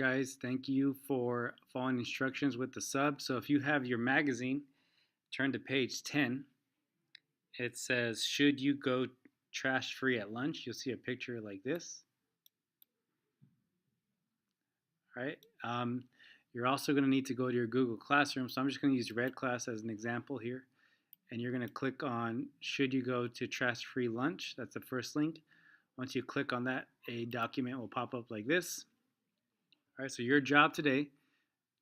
guys. Thank you for following instructions with the sub. So if you have your magazine, turn to page 10. It says, should you go trash free at lunch? You'll see a picture like this. All right. You're also going to need to go to your Google Classroom. So I'm just going to use Red Class as an example here. And you're going to click on, should you go to trash free lunch? That's the first link. Once you click on that, a document will pop up like this. All right, so your job today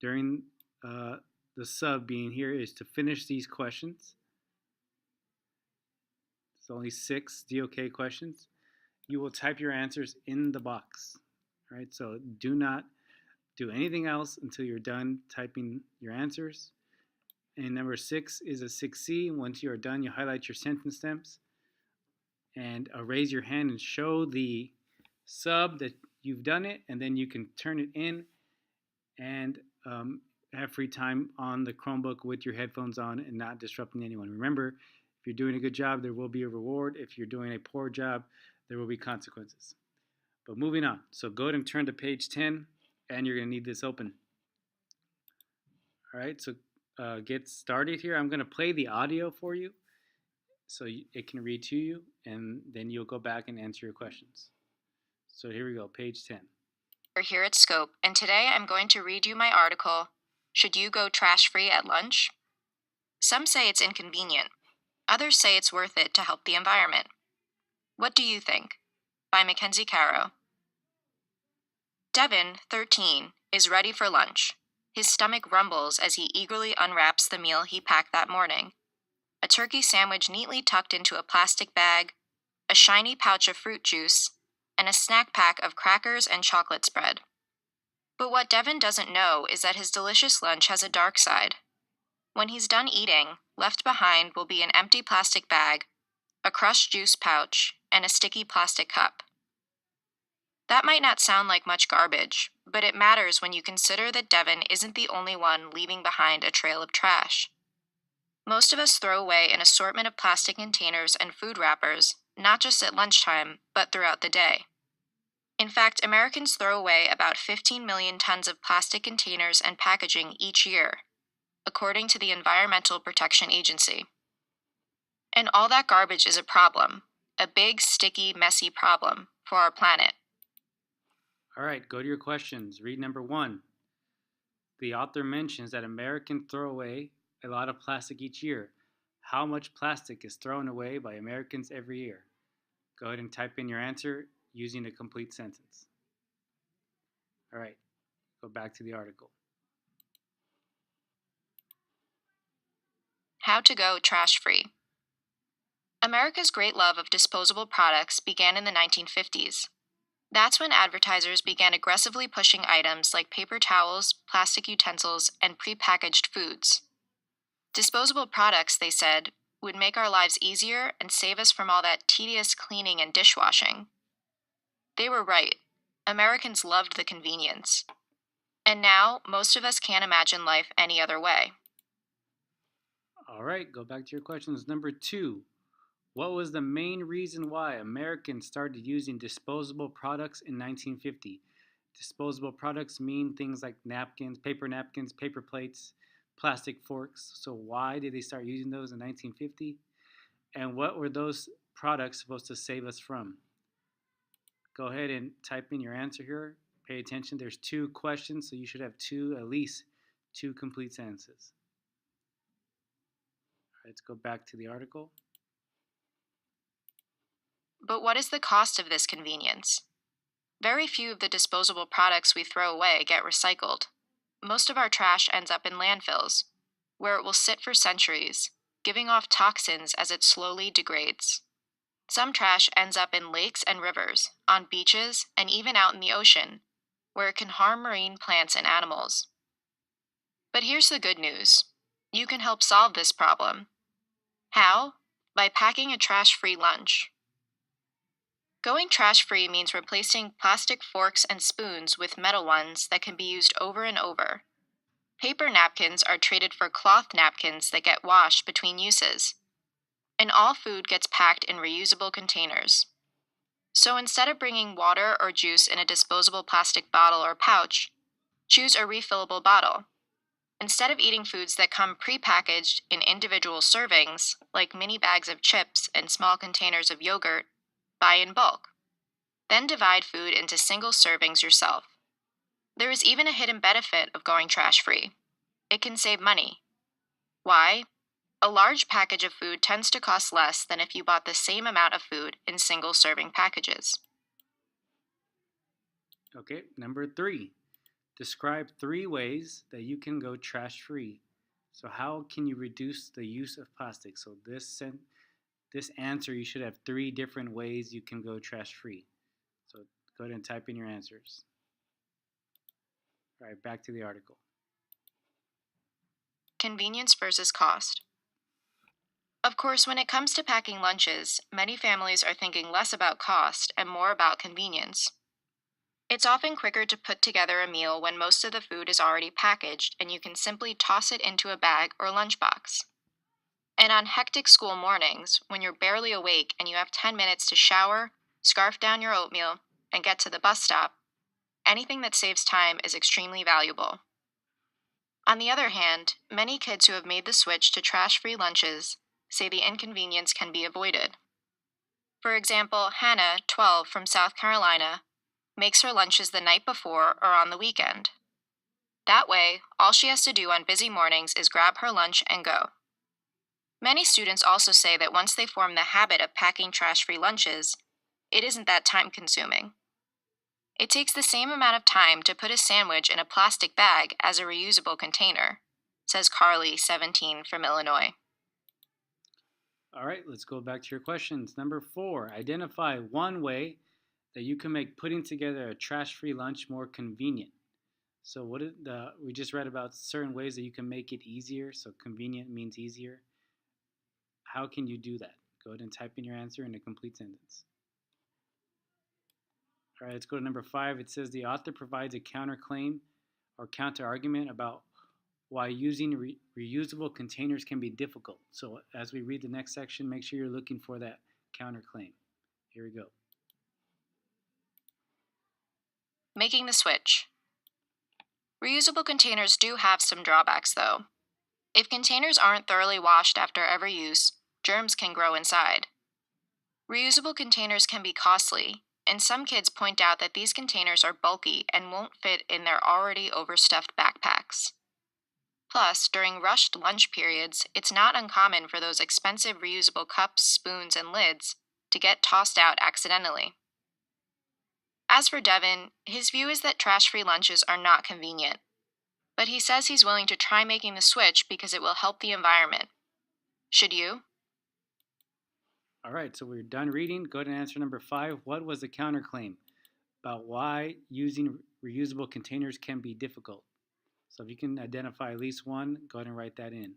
during the sub being here is to finish these questions. It's only 6 DOK questions. You will type your answers in the box. All right, so do not do anything else until you're done typing your answers. And number 6 is a 6C. Once you are done, you highlight your sentence stems and raise your hand and show the sub that you've done it, and then you can turn it in and have free time on the Chromebook with your headphones on and not disrupting anyone. Remember, if you're doing a good job, there will be a reward. If you're doing a poor job, there will be consequences. But moving on. So go ahead and turn to page 10, and you're going to need this open. All right, so get started here. I'm going to play the audio for you so it can read to you, and then you'll go back and answer your questions. So here we go, page 10. We're here at Scope, and today I'm going to read you my article, Should You Go Trash Free at Lunch? Some say it's inconvenient. Others say it's worth it to help the environment. What do you think? By Mackenzie Caro. Devin, 13, is ready for lunch. His stomach rumbles as he eagerly unwraps the meal he packed that morning. A turkey sandwich neatly tucked into a plastic bag, a shiny pouch of fruit juice, and a snack pack of crackers and chocolate spread. But what Devin doesn't know is that his delicious lunch has a dark side. When he's done eating, left behind will be an empty plastic bag, a crushed juice pouch, and a sticky plastic cup. That might not sound like much garbage, but it matters when you consider that Devin isn't the only one leaving behind a trail of trash. Most of us throw away an assortment of plastic containers and food wrappers, not just at lunchtime, but throughout the day. In fact, Americans throw away about 15 million tons of plastic containers and packaging each year, according to the Environmental Protection Agency. And all that garbage is a problem, a big, sticky, messy problem for our planet. All right, go to your questions. Read number 1. The author mentions that Americans throw away a lot of plastic each year. How much plastic is thrown away by Americans every year? Go ahead and type in your answer using a complete sentence. All right, go back to the article. How to go trash-free. America's great love of disposable products began in the 1950s. That's when advertisers began aggressively pushing items like paper towels, plastic utensils, and prepackaged foods. Disposable products, they said, would make our lives easier and save us from all that tedious cleaning and dishwashing. They were right. Americans loved the convenience. And now, most of us can't imagine life any other way. All right, go back to your questions. Number 2, what was the main reason why Americans started using disposable products in 1950? Disposable products mean things like napkins, paper plates, plastic forks. So why did they start using those in 1950? And what were those products supposed to save us from? Go ahead and type in your answer here. Pay attention. There's 2 questions, so you should have at least two complete sentences. All right, let's go back to the article. But what is the cost of this convenience? Very few of the disposable products we throw away get recycled. Most of our trash ends up in landfills, where it will sit for centuries, giving off toxins as it slowly degrades. Some trash ends up in lakes and rivers, on beaches, and even out in the ocean, where it can harm marine plants and animals. But here's the good news. You can help solve this problem. How? By packing a trash-free lunch. Going trash-free means replacing plastic forks and spoons with metal ones that can be used over and over. Paper napkins are traded for cloth napkins that get washed between uses. And all food gets packed in reusable containers. So instead of bringing water or juice in a disposable plastic bottle or pouch, Choose a refillable bottle. Instead of eating foods that come prepackaged in individual servings, like mini bags of chips and small containers of yogurt, buy in bulk. Then divide food into single servings yourself. There is even a hidden benefit of going trash-free. It can save money. Why? A large package of food tends to cost less than if you bought the same amount of food in single serving packages. Okay, number 3. Describe 3 ways that you can go trash-free. So how can you reduce the use of plastic? So this answer, you should have 3 different ways you can go trash-free. So go ahead and type in your answers. All right, back to the article. Convenience versus cost. Of course, when it comes to packing lunches, many families are thinking less about cost and more about convenience. It's often quicker to put together a meal when most of the food is already packaged and you can simply toss it into a bag or lunchbox. And on hectic school mornings, when you're barely awake and you have 10 minutes to shower, scarf down your oatmeal, and get to the bus stop, anything that saves time is extremely valuable. On the other hand, many kids who have made the switch to trash-free lunches say the inconvenience can be avoided. For example, Hannah, 12, from South Carolina, makes her lunches the night before or on the weekend. That way, all she has to do on busy mornings is grab her lunch and go. Many students also say that once they form the habit of packing trash-free lunches, it isn't that time-consuming. It takes the same amount of time to put a sandwich in a plastic bag as a reusable container, says Carly, 17, from Illinois. All right, let's go back to your questions. Number 4, identify one way that you can make putting together a trash-free lunch more convenient. So we just read about certain ways that you can make it easier. So convenient means easier. How can you do that? Go ahead and type in your answer in a complete sentence. All right, let's go to number 5. It says the author provides a counterclaim or counter-argument about why using reusable containers can be difficult. So as we read the next section, make sure you're looking for that counterclaim. Here we go. Making the switch. Reusable containers do have some drawbacks, though. If containers aren't thoroughly washed after every use, germs can grow inside. Reusable containers can be costly, and some kids point out that these containers are bulky and won't fit in their already overstuffed backpacks. Plus, during rushed lunch periods, it's not uncommon for those expensive reusable cups, spoons, and lids to get tossed out accidentally. As for Devin, his view is that trash-free lunches are not convenient, but he says he's willing to try making the switch because it will help the environment. Should you? All right, so we're done reading. Go ahead and answer number 5. What was the counterclaim about why using reusable containers can be difficult? So if you can identify at least one, go ahead and write that in.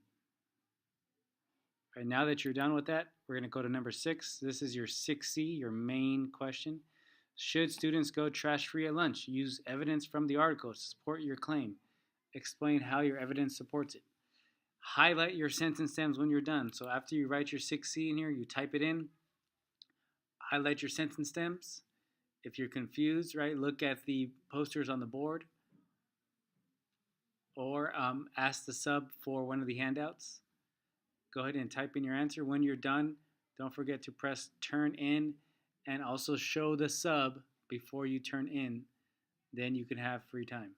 All right, now that you're done with that, we're going to go to number 6. This is your 6C, your main question. Should students go trash-free at lunch? Use evidence from the article to support your claim. Explain how your evidence supports it. Highlight your sentence stems when you're done. So after you write your 6C in here, you type it in. Highlight your sentence stems. If you're confused, right, look at the posters on the board. Or ask the sub for one of the handouts. Go ahead and type in your answer. When you're done, don't forget to press turn in and also show the sub before you turn in. Then you can have free time.